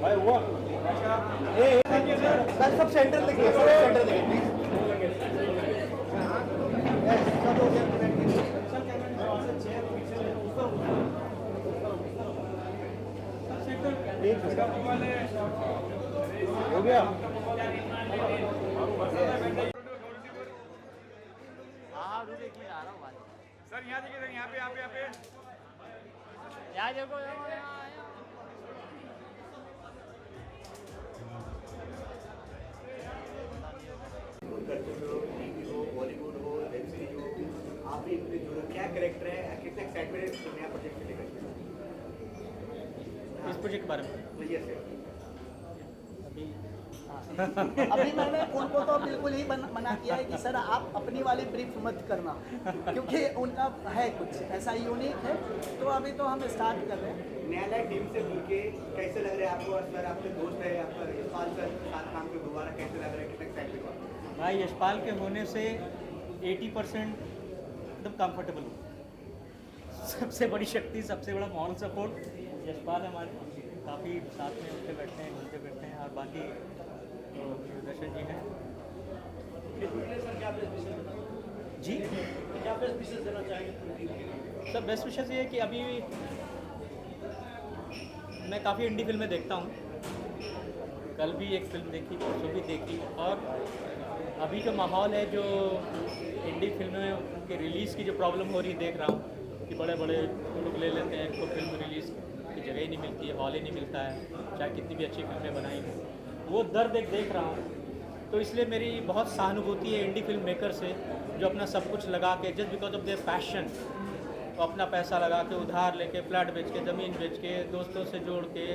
भाई हुआ sir sub centre देखिए, सब सेंटर देखिए प्लीज। सब हो गया हो गया। हाँ रुके की आ रहा हूँ भाई। सर यहाँ देखिए, सर यहाँ पे यहाँ पे यहाँ पे यहाँ देखो यहाँ करते हो, टीवी हो, बॉलीवुड हो, वेब सीरीज हो, आप भी इनमें जुड़े, क्या कैरेक्टर है, कितने एक्साइटमेंट है इसको नया प्रोजेक्ट से लेकर? इस प्रोजेक्ट के बारे में यस सर। अभी अभी मैंने उनको तो बिल्कुल ही मना किया है कि सर आप अपनी वाली ब्रीफ मत करना, क्योंकि उनका है कुछ ऐसा यूनिक है। तो अभी तो हम स्टार्ट कर रहे हैं। न्यायालय टीम से मिलके कैसे लग रहा है आपको? और सर आपके दोस्त है, आपका यशपाल सर के साथ काम के दोबारा कैसे लग रहा है, कितना एक्साइटेड हुआ? भाई यशपाल के होने से 80% एकदम कंफर्टेबल हूँ। सबसे बड़ी शक्ति, सबसे बड़ा मॉरल सपोर्ट यशपाल है हमारे। काफ़ी साथ में उठते बैठते हैं, घूमते बैठते हैं। और बाकी तो दर्शन जी हैं जी। क्या बेस्ट विशेष देना चाहेंगे? सब बेस्ट विशेष ये है कि अभी मैं काफ़ी इंडी फिल्में देखता हूँ। कल भी एक फिल्म देखी, परसों भी देखी। और अभी जो माहौल है, जो इंडी फिल्में के रिलीज़ की जो प्रॉब्लम हो रही है, देख रहा हूँ कि बड़े बड़े लोग ले लेते हैं, इनको फिल्म रिलीज़ की जगह ही नहीं मिलती है, हॉल ही नहीं मिलता है, चाहे कितनी भी अच्छी फिल्में बनाई हों। वो दर्द एक देख रहा हूँ। तो इसलिए मेरी बहुत सहानुभूति है इंडी फिल्म मेकर से, जो अपना सब कुछ लगा के, just because of their passion, तो अपना पैसा लगा के, उधार लेके, फ्लैट बेच के, ज़मीन बेच के, दोस्तों से जोड़ के,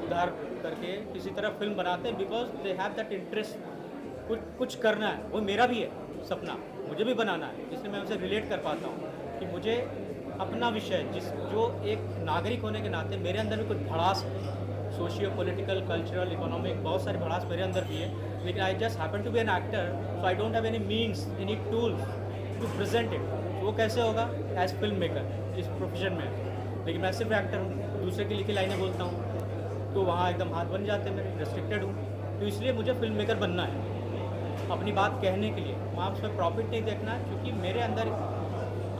उधार करके किसी तरह फिल्म बनाते हैं, because they have that interest. कुछ करना है, वो मेरा भी है सपना, मुझे भी बनाना है। इसलिए मैं उनसे रिलेट कर पाता हूँ कि मुझे अपना विषय, जो एक नागरिक होने के नाते मेरे अंदर भी कुछ भड़ास है, सोशियो पॉलिटिकल, कल्चरल, इकोनॉमिक, बहुत सारे भड़ास मेरे अंदर भी है। लेकिन I just happen to be an actor, so I don't have any means, any tools to present it. तो वो कैसे होगा एज फिल्म मेकर इस प्रोफेशन में? लेकिन मैं सिर्फ एक्टर हूँ, दूसरे की लिखी लाइनें बोलता हूँ, तो वहाँ एकदम हाथ बन जाते हैं मेरे, रेस्ट्रिक्टेड हूँ। तो इसलिए मुझे फिल्म मेकर बनना है, अपनी बात कहने के लिए। वहाँ उसमें प्रॉफिट नहीं देखना है, क्योंकि मेरे अंदर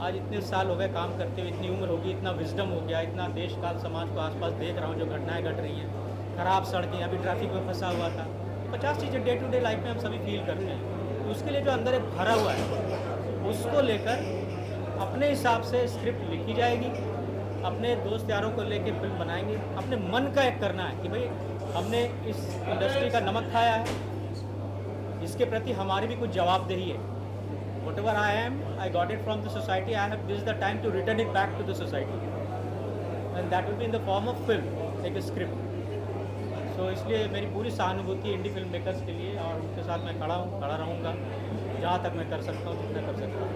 आज इतने साल हो गए काम करते हुए, इतनी उम्र होगी, इतना विजडम हो गया, इतना देश काल समाज को आसपास देख रहा हूँ, जो घटनाएं घट रही हैं, खराब सड़कें, अभी ट्रैफिक में फंसा हुआ था, 50 चीज़ें डे टू डे लाइफ में हम सभी फील करते हैं। तो उसके लिए जो अंदर एक भरा हुआ है, उसको लेकर अपने हिसाब से स्क्रिप्ट लिखी जाएगी, अपने दोस्त यारों को लेके फिल्म बनाएंगे। अपने मन का एक करना है कि भाई हमने इस इंडस्ट्री का नमक खाया है, इसके प्रति हमारी भी कुछ जवाबदेही है। Whatever I am, I got it from the society. I have, this is the time to return it back to the society, and that will be in the form of film, like a script. So इसलिए मेरी पूरी सहानुभूति indie film makers के लिए, और उनके साथ मैं खड़ा हूँ, खड़ा रहूँगा जहाँ तक मैं कर सकता हूँ, जितना कर सकता हूँ।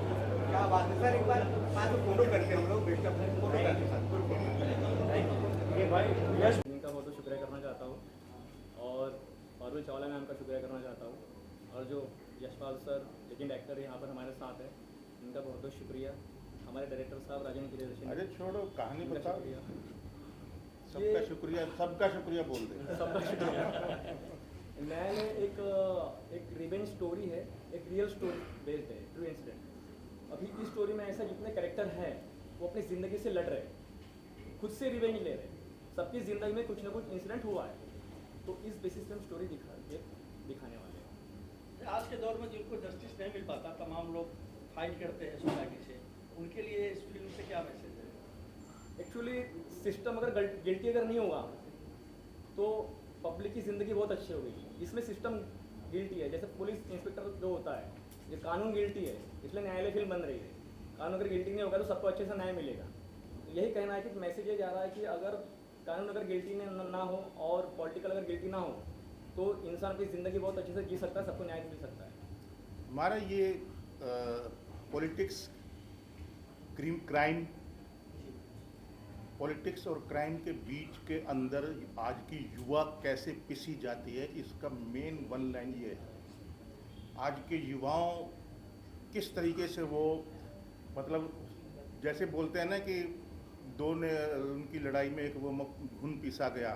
क्या बात है सर, एक बार साथ में फोटो करते हैं हम लोग, बेस्ट ऑफ लक, फोटो करते हैं साथ। ये भाई यश इनका बहुत बहुत शुक्रिया करना चाहता हूँ, और पारुल चावला मैम का शुक्रिया करना चाहता हूँ, और जो यशपाल सर लेजेंड एक्टर यहाँ पर हमारे साथ है, इनका बहुत बहुत शुक्रिया। हमारे डायरेक्टर साहब राजेंद्र प्रियदर्शन, अरे छोड़ो कहानी इनका बताओ। शुक्रिया। सबका शुक्रिया बोल दे। सबका शुक्रिया। मैंने एक रिवेंज स्टोरी है, एक रियल स्टोरी बेस्ड है, ट्रू इंसिडेंट। अभी इस स्टोरी में ऐसा जितने कैरेक्टर हैं वो अपनी ज़िंदगी से लड़ रहे हैं, खुद से रिवेंज ले रहे हैं। सबकी ज़िंदगी में कुछ ना कुछ इंसिडेंट हुआ है, तो इस बेसिस पे हम स्टोरी दिखाने वाले हैं। आज के दौर में जिनको जस्टिस नहीं मिल पाता, तमाम लोग फाइट करते हैं सोसाइटी से, उनके लिए इस फिल्म से क्या मैसेज है? एक्चुअली सिस्टम अगर गिल्टी अगर नहीं होगा तो पब्लिक की ज़िंदगी बहुत अच्छी होगी। इसमें सिस्टम गिल्टी है, जैसे पुलिस इंस्पेक्टर जो होता है, ये कानून गिल्टी है, इसलिए न्यायालय फिल्म बन रही है। कानून अगर गिल्टी नहीं होगा तो सबको अच्छे से न्याय मिलेगा। तो यही कहना है कि मैसेज ये जा रहा है कि अगर कानून अगर गिल्टी ना हो और पॉलिटिकल अगर गिल्टी ना हो तो इंसान अपनी ज़िंदगी बहुत अच्छे से जी सकता है, सबको न्याय मिल सकता है। हमारा ये पॉलिटिक्स, क्राइम, पॉलिटिक्स और क्राइम के बीच के अंदर आज की युवा कैसे पिसी जाती है, इसका मेन वन लाइन ये है। आज के युवाओं किस तरीके से वो, मतलब जैसे बोलते हैं ना कि दो ने उनकी लड़ाई में एक वो घुन पीसा गया,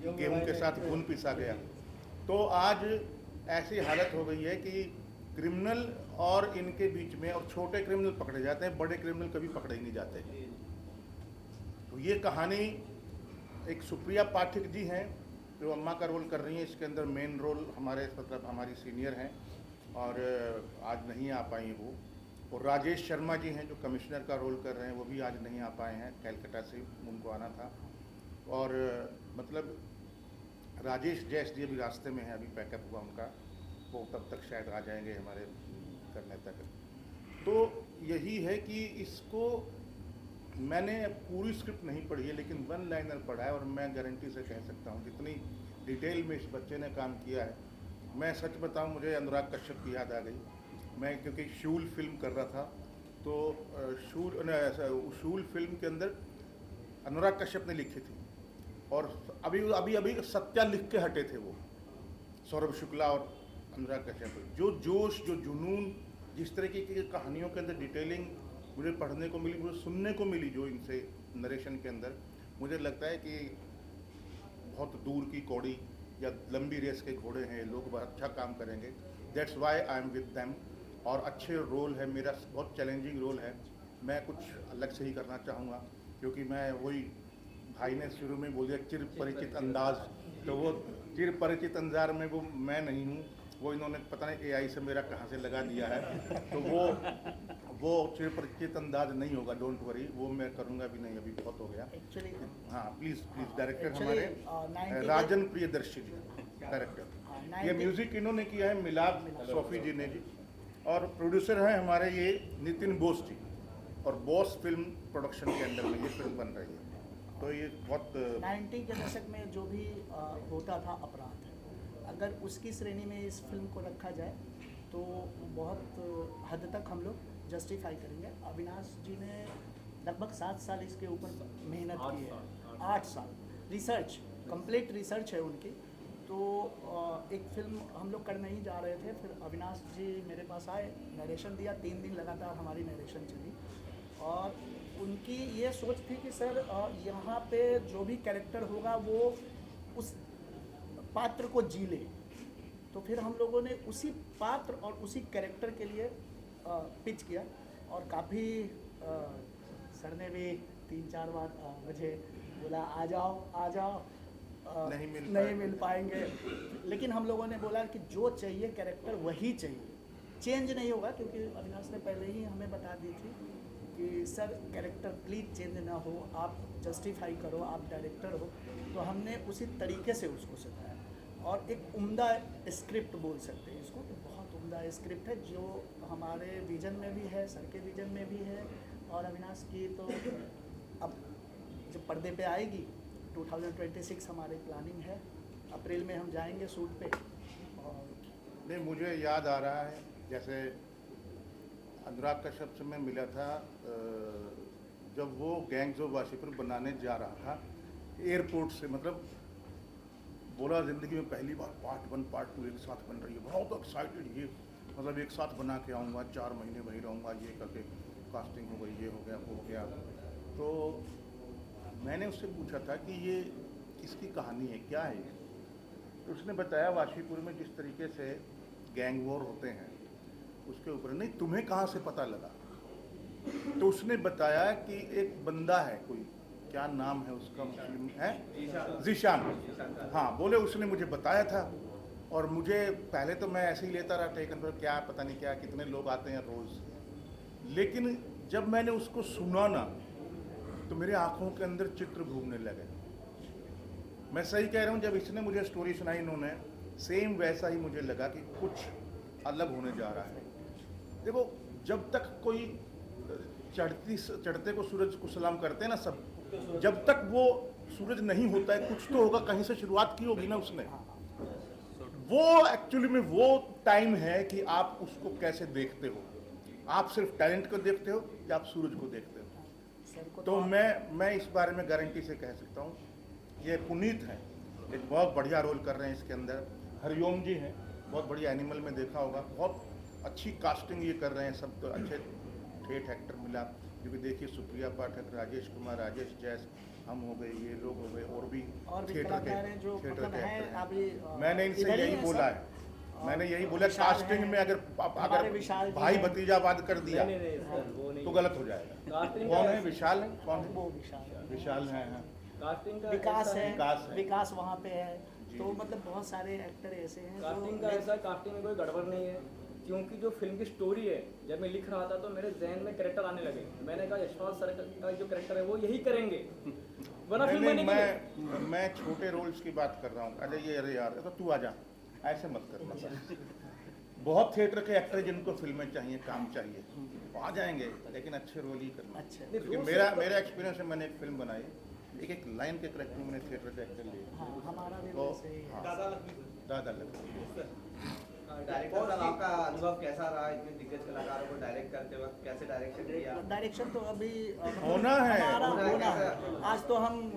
गेहूं के साथ खून पीसा गया। तो आज ऐसी हालत हो गई है कि क्रिमिनल और इनके बीच में, और छोटे क्रिमिनल पकड़े जाते हैं, बड़े क्रिमिनल कभी पकड़े ही नहीं जाते। तो ये कहानी एक सुप्रिया पाठक जी हैं जो अम्मा का रोल कर रही हैं। इसके अंदर मेन रोल हमारे मतलब हमारी सीनियर हैं और आज नहीं आ पाई वो। और राजेश शर्मा जी हैं जो कमिश्नर का रोल कर रहे हैं, वो भी आज नहीं आ पाए हैं, कैलकाटा से उनको आना था। और मतलब राजेश जैस जी अभी रास्ते में हैं, अभी पैकअप हुआ उनका, वो तब तक शायद आ जाएंगे हमारे करने तक। तो यही है कि इसको मैंने पूरी स्क्रिप्ट नहीं पढ़ी है लेकिन वन लाइनर पढ़ा है और मैं गारंटी से कह सकता हूँ जितनी डिटेल में इस बच्चे ने काम किया है। मैं सच बताऊँ, मुझे अनुराग कश्यप की याद आ गई। मैं क्योंकि शूल फिल्म कर रहा था तो शूल फिल्म के अंदर अनुराग कश्यप ने लिखी थी और अभी सत्या लिख के हटे थे वो, सौरभ शुक्ला और अनुराग कश्यप। जो जोश, जो जुनून, जिस तरीके की कहानियों के अंदर डिटेलिंग मुझे पढ़ने को मिली, मुझे सुनने को मिली जो इनसे नरेशन के अंदर, मुझे लगता है कि बहुत दूर की कौड़ी या लंबी रेस के घोड़े हैं, लोग बहुत अच्छा काम करेंगे। That's why I am with them. और अच्छे रोल है, मेरा बहुत चैलेंजिंग रोल है। मैं कुछ अलग से ही करना चाहूँगा क्योंकि मैं वही, भाई ने शुरू में बोल दिया चिर परिचित अंदाज, तो वो चिर परिचित अंदाज में वो मैं नहीं हूँ, वो इन्होंने पता नहीं AI से मेरा कहाँ से लगा दिया है। तो वो चिर परिचित अंदाज नहीं होगा, डोंट वरी, वो मैं करूँगा भी नहीं, अभी बहुत हो गया। एक्चुअली हाँ प्लीज़ डायरेक्टर actually, हमारे राजन प्रियदर्शी जी डायरेक्टर। ये म्यूजिक इन्होंने किया है मिलाद सोफी जी ने जी, और प्रोड्यूसर हैं हमारे ये नितिन बोस जी, और बॉस फिल्म प्रोडक्शन के अंडर में ये फिल्म बन रही है। तो ये बहुत 90 के दशक में जो भी होता था अपराध, अगर उसकी श्रेणी में इस फिल्म को रखा जाए तो बहुत हद तक हम लोग जस्टिफाई करेंगे। अविनाश जी ने लगभग 7 साल इसके ऊपर मेहनत की है, 8 साल रिसर्च, कंप्लीट रिसर्च है उनकी। तो एक फिल्म हम लोग करने ही जा रहे थे, फिर अविनाश जी मेरे पास आए, नरेशन दिया, 3 दिन लगातार हमारी नरेशन चली और उनकी ये सोच थी कि सर यहाँ पे जो भी कैरेक्टर होगा वो उस पात्र को जी ले। तो फिर हम लोगों ने उसी पात्र और उसी कैरेक्टर के लिए पिच किया और काफ़ी सर ने भी 3-4 बार मुझे बोला आ जाओ नहीं मिल पाएंगे, लेकिन हम लोगों ने बोला कि जो चाहिए कैरेक्टर वही चाहिए, चेंज नहीं होगा, क्योंकि अविनाश ने पहले ही हमें बता दी थी कि सर कैरेक्टर प्लीज़ चेंज ना हो, आप जस्टिफाई करो, आप डायरेक्टर हो। तो हमने उसी तरीके से उसको सिखाया और एक उम्दा स्क्रिप्ट बोल सकते हैं इसको, कि बहुत उम्दा स्क्रिप्ट है जो हमारे विजन में भी है, सर के विजन में भी है और अविनाश की तो अब जब पर्दे पे आएगी 2026 हमारी प्लानिंग है, अप्रैल में हम जाएंगे शूट पे। और नहीं, मुझे याद आ रहा है जैसे अनुराग कश्यप से मैं मिला था जब वो गैंग्स ऑफ वाशीपुर बनाने जा रहा था एयरपोर्ट से, मतलब बोला ज़िंदगी में पहली बार पार्ट 1 पार्ट 2 एक साथ बन रही है, बहुत एक्साइटेड, ये मतलब एक साथ बना के आऊँगा, 4 महीने वहीं रहूँगा, ये करके कास्टिंग हो गई, ये हो गया, वो हो गया। तो मैंने उससे पूछा था कि ये किसकी कहानी है, क्या है? तो उसने बताया वाशीपुर में जिस तरीके से गैंग वॉर होते हैं उसके ऊपर। नहीं, तुम्हें कहाँ से पता लगा? तो उसने बताया कि एक बंदा है, कोई क्या नाम है उसका, मुस्लिम है, जीशान, हाँ बोले, उसने मुझे बताया था। और मुझे पहले तो मैं ऐसे ही लेता रहा टेकन पर, क्या पता नहीं क्या कितने लोग आते हैं रोज़, लेकिन जब मैंने उसको सुना ना तो मेरे आंखों के अंदर चित्र घूमने लगे। मैं सही कह रहा हूँ, जब इसने मुझे स्टोरी सुनाई इन्होंने, सेम वैसा ही मुझे लगा कि कुछ अलग होने जा रहा है। देखो, जब तक कोई चढ़ते को सूरज को सलाम करते हैं ना सब, जब तक वो सूरज नहीं होता है कुछ तो होगा, कहीं से शुरुआत की होगी ना उसने। वो एक्चुअली में वो टाइम है कि आप उसको कैसे देखते हो, आप सिर्फ टैलेंट को देखते हो या आप सूरज को देखते हो। तो मैं इस बारे में गारंटी से कह सकता हूँ, ये पुनीत है, एक बहुत बढ़िया रोल कर रहे हैं इसके अंदर। हरिओम जी हैं, बहुत बढ़िया, एनिमल में देखा होगा, बहुत अच्छी कास्टिंग ये कर रहे हैं सब, तो अच्छे ठेठ एक्टर मिला। क्योंकि देखिए सुप्रिया पाठक, राजेश कुमार, राजेश जैस, हम हो गए, ये लोग हो गए, और भी कलाकार हैं जो मतलब हैं एक्टर अभी हैं। मैंने इनसे इधर ही यही हैं बोला सब। है, मैंने यही बोला विशाल कास्टिंग हैं, में अगर हमारे विशाल जी भाई हैं। भतीजावाद कर दिया नहीं नहीं सर वो नहीं तो गलत हो जाएगा। कास्टिंग कौन का है? विशाल है? कौन है? वो विशाल विशाल है, हाँ। कास्टिंग का विकास ऐसा है, विकास है। विकास वहाँ पे है। जी, तो जी। मतलब बहुत सारे एक्टर ऐसे हैं कास्टिंग का ऐसा कास्टिंग में कोई गड़बड़ नहीं है, क्योंकि जो फिल्म की स्टोरी है जब मैं लिख रहा था तो मेरे जहन में कैरेक्टर आने लगे। मैंने कहा यशपाल सर का जो कैरेक्टर है वो यही करेंगे, वरना फिल्म नहीं, बनेगी। मैं छोटे रोल्स की बात कर रहा हूँ। अरे ये, अरे यार तो तू आ जा, ऐसे मत कर। बहुत थिएटर के एक्टर जिनको फिल्में चाहिए, काम चाहिए, वो आ जाएंगे, लेकिन अच्छे रोल ही करना। अच्छा। क्योंकि मेरा एक्सपीरियंस है, मैंने एक फिल्म बनाई, एक लाइन के करेक्टर में मैंने थिएटर का एक्टर लिया। हाँ हमारा भी तो वैसे ही है। हाँ, दादा लक्ष्मी सर। दादा लग डायरेक्टर साहब आपका अनुभव कैसा रहा इतने दिग्गज कलाकारों को डायरेक्ट करते वक्त, कैसे डायरेक्शन किया? डायरेक्शन तो अभी मतलब होना है। हमारा होना है, होना है। कैसा? आज तो हम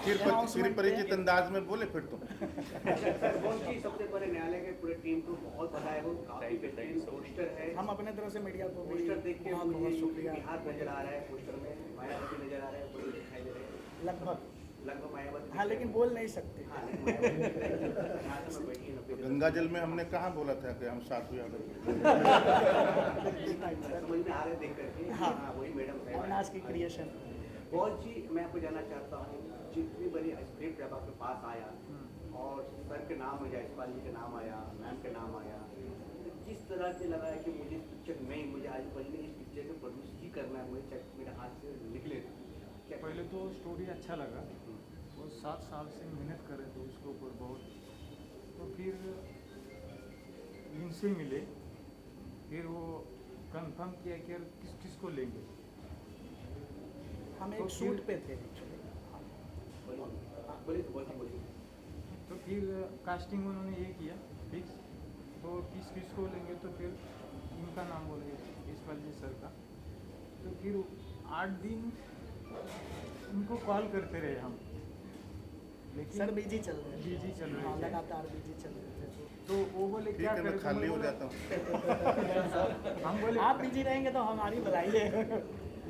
सिर announcement परिचित पे- अंदाज में बोले फिर तुम। सर कौन सी सबसे पहले न्यायालय के पूरे टीम को बहुत बधाई हो, काफी बेहतरीन पोस्टर है। हम अपने तरफ से मीडिया को भी पोस्टर देख के बहुत मुझे बहुत शुक्रिया। बिहार नजर आ रहा है, पोस्टर में मायावती नजर आ रहा है, बड़ी दिखाई दे रहे हैं, लगभग लगभग मायावती। हाँ लेकिन बोल नहीं सकते। हाँ, लेकिन मायावती दिख रही है। यहाँ से मैं बैठी 90 दिनों गंगा जल में हमने कहाँ बोला था कि हम साथ हुए अगर से। समझ में आ रहे देख करके। हाँ। हाँ वही मैडम है। अविनाश की क्रिएशन। बहुत जी मैं आपको जानना चाहता हूँ, जितनी बड़ी स्क्रिप्ट जब आपके पास आया और सर के नाम में जयसपाल जी का नाम आया, मैम का नाम आया, तो किस तरह से लगा है कि मुझे इस पिक्चर में, मुझे आज पहले इस पिक्चर को प्रोड्यूस ही करना है, मुझे चाहे मेरे हाथ से निकले। क्या पहले तो स्टोरी अच्छा लगा, वो 7 साल से मेहनत कर रहे थे उसके ऊपर बहुत। तो फिर इनसे मिले, फिर वो कंफर्म किया कि यार किस किस को लेंगे। हम तो एक शूट फिर- पे थे एक्चुअली। बोलिए तो बहुत बोलिए। तो फिर कास्टिंग उन्होंने ये किया फिक्स, तो किस किस को लेंगे, तो फिर इनका नाम बोले यशपाल जी सर का। तो फिर 8 दिन उनको कॉल करते रहे हम, लेकिन सर बिजी चल रहे थे। बिजी चल रहे हाँ, थे। लगातार बिजी चल रहे थे। तो वो बोले ठीक क्या है, मैं करें, खाली तो हो मैं जाता हूँ। बोला- हम बोले आप बिजी रहेंगे तो हमारी बुलाइए।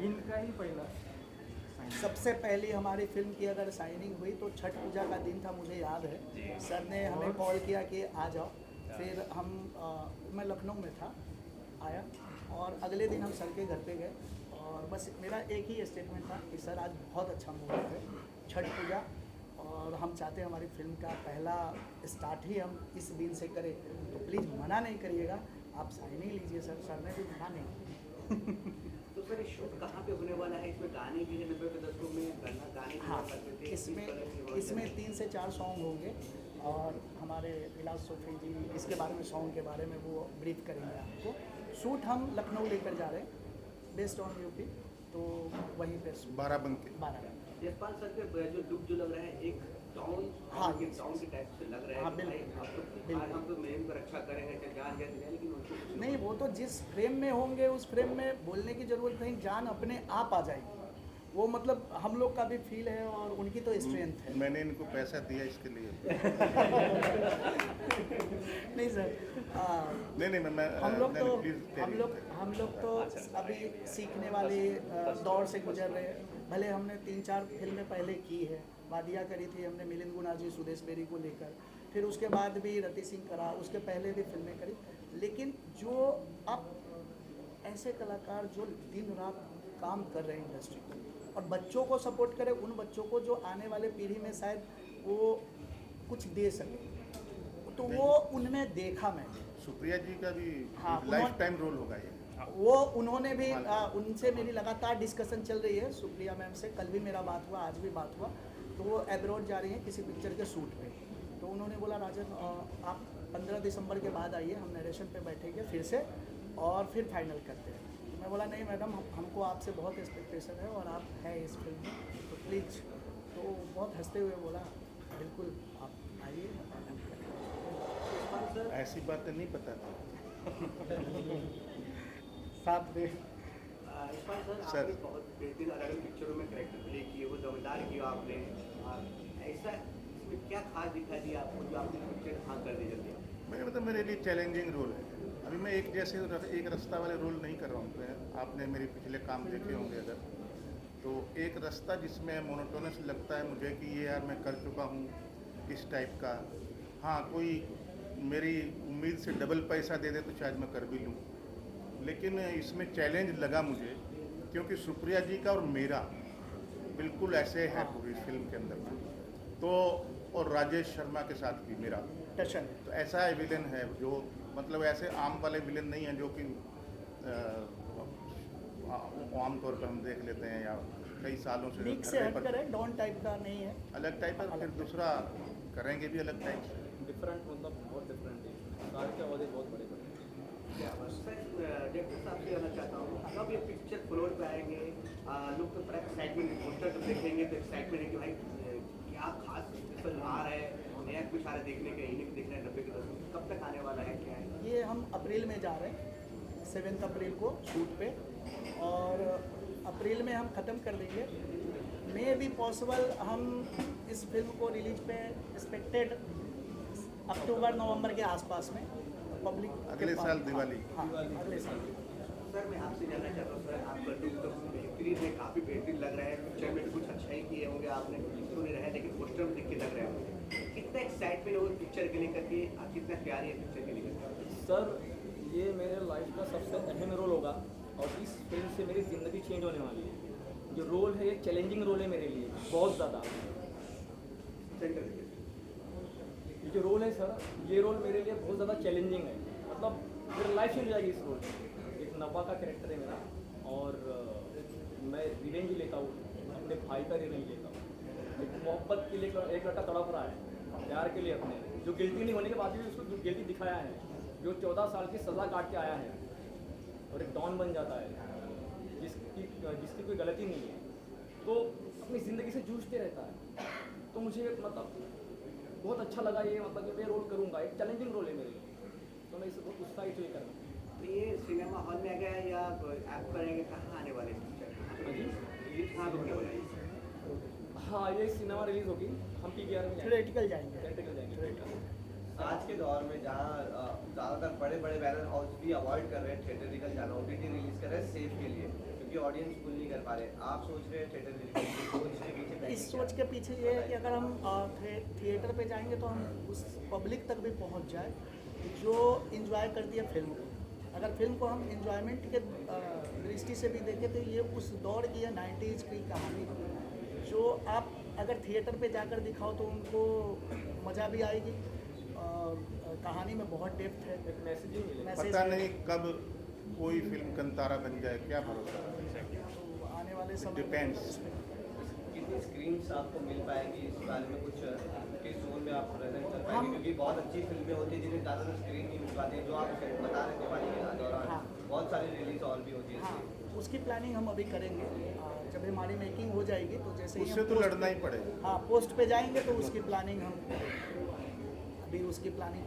इनका ही पहला sign। सबसे पहली हमारी फिल्म की अगर साइनिंग हुई तो छठ पूजा का दिन था, मुझे याद है। सर ने हमें कॉल किया कि आ जाओ। फिर हम मैं लखनऊ में था, आया और अगले दिन हम सर के घर पे गए और बस मेरा एक ही स्टेटमेंट था कि सर आज बहुत अच्छा मुहूर्त है, छठ पूजा, और हम चाहते हैं हमारी फिल्म का पहला स्टार्ट ही हम इस दिन से करें, तो प्लीज़ मना नहीं करिएगा, आप साइनिंग लीजिए सर। सर ने भी मना नहीं किया। तो सर ये शूट कहाँ पे होने वाला है? इसमें गाने भी हैं 90 के दशकों में, गाने भी हाँ, हुआ करते थे। किस तरह से इसमें होने इसमें वाला है? 3 से 4 सॉन्ग होंगे और हमारे विलास सोफी जी इसके बारे में, सॉन्ग के बारे में वो ब्रीफ करेंगे आपको। शूट हम लखनऊ लेकर जा रहे हैं, बेस्ड ऑन यूपी, तो वहीं पे बाराबंकी। 12। यशपाल सर के जो लुक जो लग रहा है एक टाउन, हाँ, के टाउन के टाइप से लग रहा है। हाँ, कि भाई बिल्कुल, आप तो बिल्कुल। आज हम तो मेम को रक्षा करेंगे, चाहे जान जाए, लेकिन उनको कुछ नहीं, वो तो जिस फ्रेम में होंगे उस फ्रेम में बोलने की ज़रूरत नहीं, जान अपने आप आ जाएगी। वो मतलब हम लोग का भी फील है और उनकी तो स्ट्रेंथ है। मैंने इनको पैसा दिया इसके लिए। नहीं सर, नहीं मैं हम लोग नहीं, तो please, हम लोग तो अभी सीखने वाले दौर से गुजर रहे हैं। भले हमने 3-4 फिल्में पहले की है, वादिया करी थी हमने मिलिंद गुना जी, सुदेश बेरी को लेकर, फिर उसके बाद भी रति सिंह करा, उसके पहले भी फिल्में करी, लेकिन जो अब ऐसे कलाकार जो दिन रात काम कर रहे हैं इंडस्ट्री में और बच्चों को सपोर्ट करें, उन बच्चों को जो आने वाले पीढ़ी में शायद वो कुछ दे सके, तो वो उनमें देखा मैंने। सुप्रिया जी का भी हाँ, लाइफ टाइम रोल होगा ये। वो उन्होंने भी उनसे मेरी लगातार डिस्कशन चल रही है, सुप्रिया मैम से। कल भी मेरा बात हुआ, आज भी बात हुआ। तो वो एब्रॉड जा रही हैं किसी पिक्चर के शूट पे, तो उन्होंने बोला राजन आप 15 दिसंबर के बाद आइए, हम नरेशन पे बैठेंगे फिर से और फिर फाइनल करते हैं। तो मैं बोला नहीं मैडम, हमको आपसे बहुत एक्सपेक्टेशन है और आप हैं इस फिल्म में, तो प्लीज़। तो बहुत हंसते हुए बोला बिल्कुल आप आइए। यशपाल सर ऐसी बातें नहीं पता थी। साथ में यशपाल सर सर। आपने बहुत बेहतरीन अलग अलग पिक्चरों में करेक्टर प्ले किए, वो दमदार किया आपने। ऐसा इसमें क्या खास दिखा दिया आपको जो आपने पिक्चर हाँ कर दी जल्दी? मेरे लिए चैलेंजिंग रोल है। अभी मैं एक जैसे एक रास्ता वाले रोल नहीं कर रहा हूँ। आपने मेरे पिछले काम देखे होंगे अगर, तो एक रास्ता जिसमें मोनोटोनस लगता है मुझे कि ये यार मैं कर चुका हूँ इस टाइप का। हाँ, कोई मेरी उम्मीद से डबल पैसा दे दे तो शायद मैं कर भी लूँ, लेकिन इसमें चैलेंज लगा मुझे क्योंकि सुप्रिया जी का और मेरा बिल्कुल ऐसे है पूरी फिल्म के अंदर तो, और राजेश शर्मा के साथ भी मेरा टशन तो ऐसा है विलेन है जो मतलब ऐसे आम वाले विलेन नहीं हैं जो कि आमतौर पर हम देख लेते हैं या कई सालों से लीक से हटकर है, डॉन टाइप का नहीं है, अलग टाइप है। फिर दूसरा करेंगे भी अलग टाइप से। डिफरेंट मतलब बहुत डिफरेंट है, सारे के आवाज़ें बहुत बड़े बड़े हैं। डायरेक्टर साहब से कहना चाहता हूँ, कब ये पिक्चर फ्लोर पे आएंगे? लोग तो बड़ा एक्साइटमेंट, पोस्टर जब देखेंगे तो एक्साइटमेंट है कि भाई क्या खास स्पेशल आ रहा है, नया कुछ आ रहा है देखने का, इन्हें देखना है 90 के दशक। कब तक आने वाला है, क्या है? ये हम अप्रैल में जा रहे हैं, 7 अप्रैल को शूट पे, और अप्रैल में हम ख़त्म कर देंगे। मे बी पॉसिबल हम इस फिल्म को रिलीज पे एक्सपेक्टेड अक्टूबर नवंबर के आसपास में पब्लिक अगले साल दिवाली। हाँ, अगले साल। सर मैं आपसे जानना चाहता हूँ, सर आपका लुक तो बेहतरीन है, काफ़ी बेहतरीन लग रहा है। पिक्चर में भी कुछ अच्छा ही किए होंगे आपने, सुन रहे हैं, लेकिन पोस्टर में देख के लग रहा है कितना एक्साइटमेंट हो पिक्चर के लिए करके, कितना प्यारी है पिक्चर के लिए करके। सर ये मेरे लाइफ का सबसे अहम रोल होगा और इस फिल्म से मेरी ज़िंदगी चेंज होने वाली है। जो रोल है ये चैलेंजिंग रोल है मेरे लिए बहुत ज़्यादा। ये जो रोल है सर, ये रोल मेरे लिए बहुत ज़्यादा चैलेंजिंग है, मतलब मेरी लाइफ चेंज हो जाएगी इस रोल में। एक नवा का कैरेक्टर है मेरा और मैं रिवेंज लेता हूँ, अपने भाई का रिवेंज लेता हूँ। एक मोहब्बत के लिए एक लड़का तड़प रहा है, प्यार के लिए अपने, जो गिल्टी नहीं होने के बाद भी उसको गिल्टी दिखाया है, जो 14 साल की सज़ा काट के आया है और एक डॉन बन जाता है जिसकी कोई गलती नहीं है, तो अपनी ज़िंदगी से जूझते रहता है। तो मुझे मतलब बहुत अच्छा लगा ये, मतलब कि मैं रोल करूँगा, एक चैलेंजिंग रोल है मेरे लिए, तो मैं इसे बहुत उत्साहित हुई करना। तो ये सिनेमा हॉल में आ गया या आप करेंगे, कहाँ आने वाले पिक्चर? रिलीज कहाँ होने वाला है? हाँ, ये सिनेमा रिलीज़ होगी, हम PVR में थिएट्रिकल जाएंगे। थिएट्रिकल जाएंगे। आज के दौर में जहाँ ज़्यादातर बड़े बड़े बैनर हाउस भी अवॉइड कर रहे हैं थिएटरिकल जाना, OTT रिलीज कर रहे हैं सेफ के लिए, क्योंकि ऑडियंस फुल नहीं कर पा रहे। आप सोच रहे हैं थिएटर रिलीज के पीछे? इस सोच के पीछे ये है कि अगर हम थिएटर पे जाएंगे तो हम उस पब्लिक तक भी पहुंच जाए जो इंजॉय करती है फिल्म को। अगर फिल्म को हम इंजॉयमेंट के दृष्टि से भी देखें तो ये उस दौर की है, 90s की कहानी, जो आप अगर थिएटर पे जाकर दिखाओ तो उनको मज़ा भी आएगी और कहानी में बहुत डेप्थ है, एक मैसेजिंग मिलेगा। पता नहीं कब कोई फिल्म कंतारा बन जाए, क्या भरोसा। तो आने वाले समय डिपेंड्स। कितनी स्क्रीन्स आपको मिल पाएंगी इस बारे में कुछ, किस जोन में आप प्रेजेंट कर पाएंगे? क्योंकि बहुत अच्छी फिल्में होती हैं जिन्हें ज़्यादातर स्क्रीन नहीं मिल पाती, जो आप बता रहे थे दिवाली के दौरान। हाँ। बहुत सारी रिलीज और भी होती है। हाँ, उसकी प्लानिंग हम अभी करेंगे। जब हमारी मेकिंग हो जाएगी तो जैसे ही उससे हम तो पोस्ट लड़ना ही पे- पड़ेगा। हाँ, पोस्ट पे जाएंगे तो उसकी प्लानिंग हम अभी उसकी प्लानिंग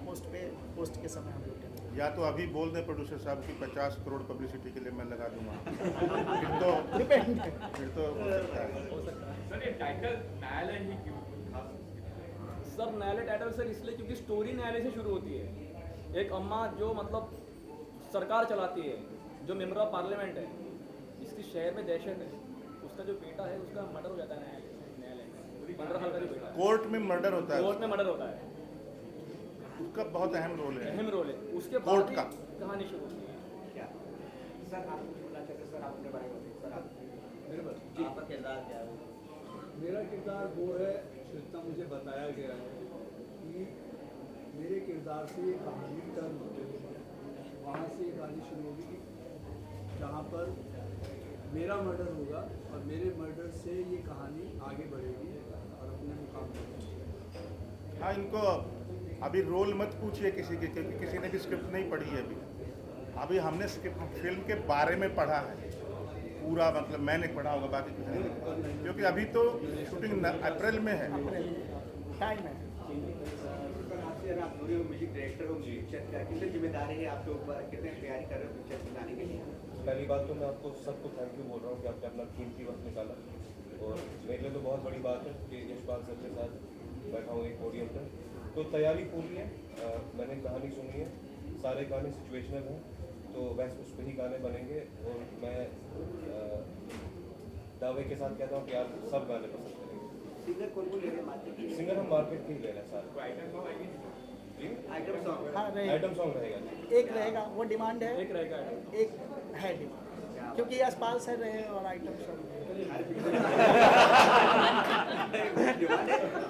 पोस्ट के समय हम लोग करेंगे। या तो अभी बोल दें प्रोड्यूसर साहब की 50 करोड़ पब्लिसिटी के लिए मैं लगा दूंगा, फिर तो हो सकता है। सर ये टाइटल न्यायालय ही क्यों खास? सब न्यायालय टाइटल सर इसलिए क्योंकि स्टोरी न्यायालय से शुरू होती है। एक अम्मा जो मतलब सरकार चलाती है, जो मेंबर ऑफ पार्लियामेंट है, जिसकी शहर में दहशत है, उसका जो बेटा है उसका मर्डर हो जाता है न्यायालय में। 15 साल का जो बेटा है, कोर्ट में मर्डर होता है, कोर्ट में मर्डर होता है, उसका बहुत अहम रोल है। अहम रोल है। उसके कोर्ट बाद का। ही कहानी शुरू होती है। क्या सर आप कुछ बोलना चाहते हैं? सर आप अपने बारे में बताइए। सर आप आपका किरदार क्या है? मेरा किरदार वो है जितना मुझे बताया गया है कि मेरे किरदार से ये कहानी टर्न होती है, वहाँ से ये कहानी शुरू होगी जहाँ पर मेरा मर्डर होगा और मेरे मर्डर से ये कहानी आगे बढ़ेगी और अपने मुकाम पर पहुंचेगी। हाँ, इनको अभी रोल मत पूछिए किसी के, क्योंकि किसी ने भी स्क्रिप्ट नहीं पढ़ी है अभी हमने स्क्रिप्ट फिल्म के बारे में पढ़ा है पूरा, मतलब मैंने पढ़ा होगा, बाकी किसी ने नहीं पढ़ा, क्योंकि अभी तो शूटिंग अप्रैल में है। टाइम है। आपसे अगर आप पूरे म्यूजिक डायरेक्टर हो पिक्चर का, कितनी जिम्मेदारी है आपके ऊपर, कितने तैयारी कर रहे हो पिक्चर बनाने के लिए? पहली बात तो मैं आपको सबको थैंक यू बोल रहा हूँ कि आपने अपना कीमती वक्त निकाला, और मेरे लिए तो बहुत बड़ी बात है कि यशपाल सर के साथ बैठा हूँ एक पोडियम पर। तो तैयारी पूरी है, मैंने कहानी सुनी है, सारे गाने सिचुएशनल हैं, तो वैसे उस पर ही गाने बनेंगे। और मैं दावे के साथ कहता हूँ कि आप सब गाने पसंद करेंगे। सिंगर कौन कौन ले रहे हैं मार्केट के? सिंगर हम मार्केट के ही ले रहे हैं सारे। आइटम सॉन्ग हाँ रहेगा, आइटम सॉन्ग रहेगा। एक रहेगा, वो डिमांड है, एक रहेगा। एक है डिमांड, क्योंकि यशपाल सर रहे और आइटम सॉन्ग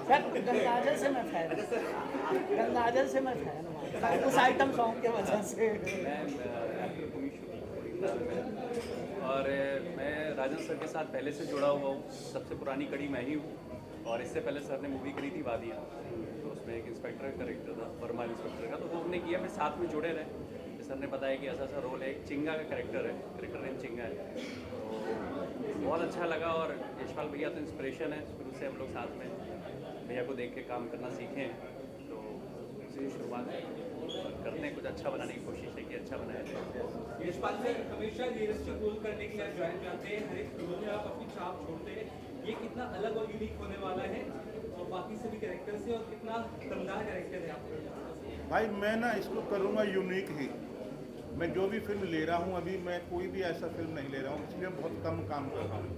सर गंगाजल से मैं फैन, गंगाजल से मैं फैन हूँ उस आइटम सॉन्ग के वजह से। और मैं राजन सर के साथ पहले से जुड़ा हुआ हूँ, सबसे पुरानी कड़ी मैं ही हूँ। और इससे पहले सर ने मूवी करी थी वादियाँ, तो उसमें एक इंस्पेक्टर का करेक्टर था, वर्मा इंस्पेक्टर का, तो वो हमने किया, फिर साथ में जुड़े रहे। सर ने बताया कि ऐसा रोल है, एक चिंगा का करेक्टर है, क्रिकेटर नेम चिंगा है, तो बहुत अच्छा लगा। और यशपाल भैया तो इंस्पिरेशन है, शुरू से हम लोग साथ में भैया को देख के काम करना सीखे हैं, तो उसी शुरुआत है और करते हैं, कुछ अच्छा बनाने की कोशिश है कि अच्छा बनाया। यशपाल सर हमेशा रियलिस्टिक रोल करने के लिए ज्वाइन जाते हैं, हर एक रोल में आप अपनी छाप छोड़ते हैं, ये कितना अलग और यूनिक होने वाला है और बाकी सभी कैरेक्टर से, और कितना दमदार कैरेक्टर है आपका? भाई मैं ना इसको करूँगा यूनिक ही। मैं जो भी फिल्म ले रहा हूँ अभी, मैं कोई भी ऐसा फिल्म नहीं ले रहा हूँ, इसलिए बहुत कम काम कर रहा हूँ।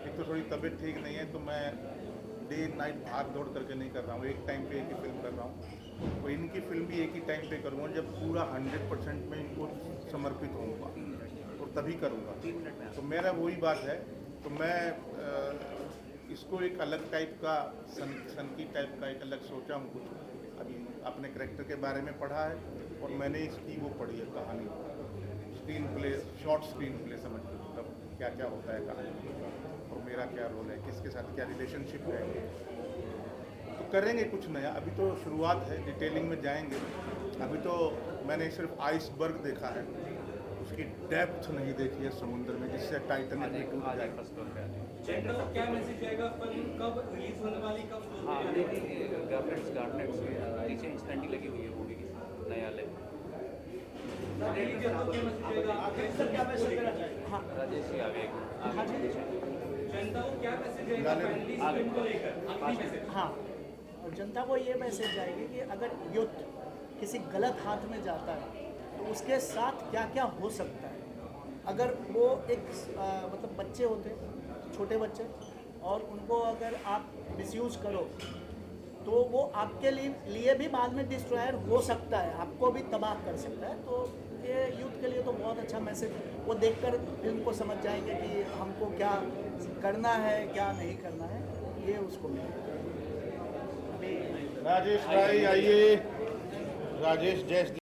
एक तो थोड़ी तबीयत ठीक नहीं है, तो मैं डे नाइट भाग दौड़ करके नहीं कर रहा हूँ, एक टाइम पे एक ही फिल्म कर रहा हूँ। तो इनकी फिल्म भी एक ही टाइम पे करूँगा जब पूरा 100% में इनको समर्पित होऊंगा, और तभी करूँगा। तो मेरा वही बात है, तो मैं इसको एक अलग टाइप का सनकी टाइप का एक अलग सोचा हूँ कुछ। अभी अपने कैरेक्टर के बारे में पढ़ा है, और मैंने इसकी वो पढ़ी है कहानी, screen play, short screen play, समझ लो मतलब क्या क्या होता है कहानी, और मेरा क्या रोल है, किसके साथ क्या रिलेशनशिप है, तो करेंगे कुछ नया। अभी तो शुरुआत है, डिटेलिंग में जाएंगे। अभी तो मैंने सिर्फ आइसबर्ग देखा है, उसकी डेप्थ नहीं देखी है समुद्र में, जिससे टाइटैनिक में टूट जाए। क्या मैसेज आएगा, फिल्म कब रिलीज होने वाली, कब शो हाँ, गार्डनेट्स नीचे इंस्टेंटली लगी हुई है मूवी की, नया ले। राजेश जी आगे जनता को क्या मैसेज आएगा फैमिली फिल्म को लेकर, आखिरी मैसेज? हाँ, और जनता को ये मैसेज जाएगी कि अगर यूथ किसी गलत हाथ में जाता है तो उसके साथ क्या क्या हो सकता है। अगर वो एक मतलब बच्चे होते हैं, छोटे बच्चे, और उनको अगर आप मिसयूज करो तो वो आपके लिए भी बाद में डिस्ट्रॉयर हो सकता है, आपको भी तबाह कर सकता है। तो ये यूथ के लिए तो बहुत अच्छा मैसेज, वो देखकर फिल्म को समझ जाएंगे कि हमको क्या करना है, क्या नहीं करना है, ये उसको मिलेगा। राजेश भाई आइए, राजेश जैस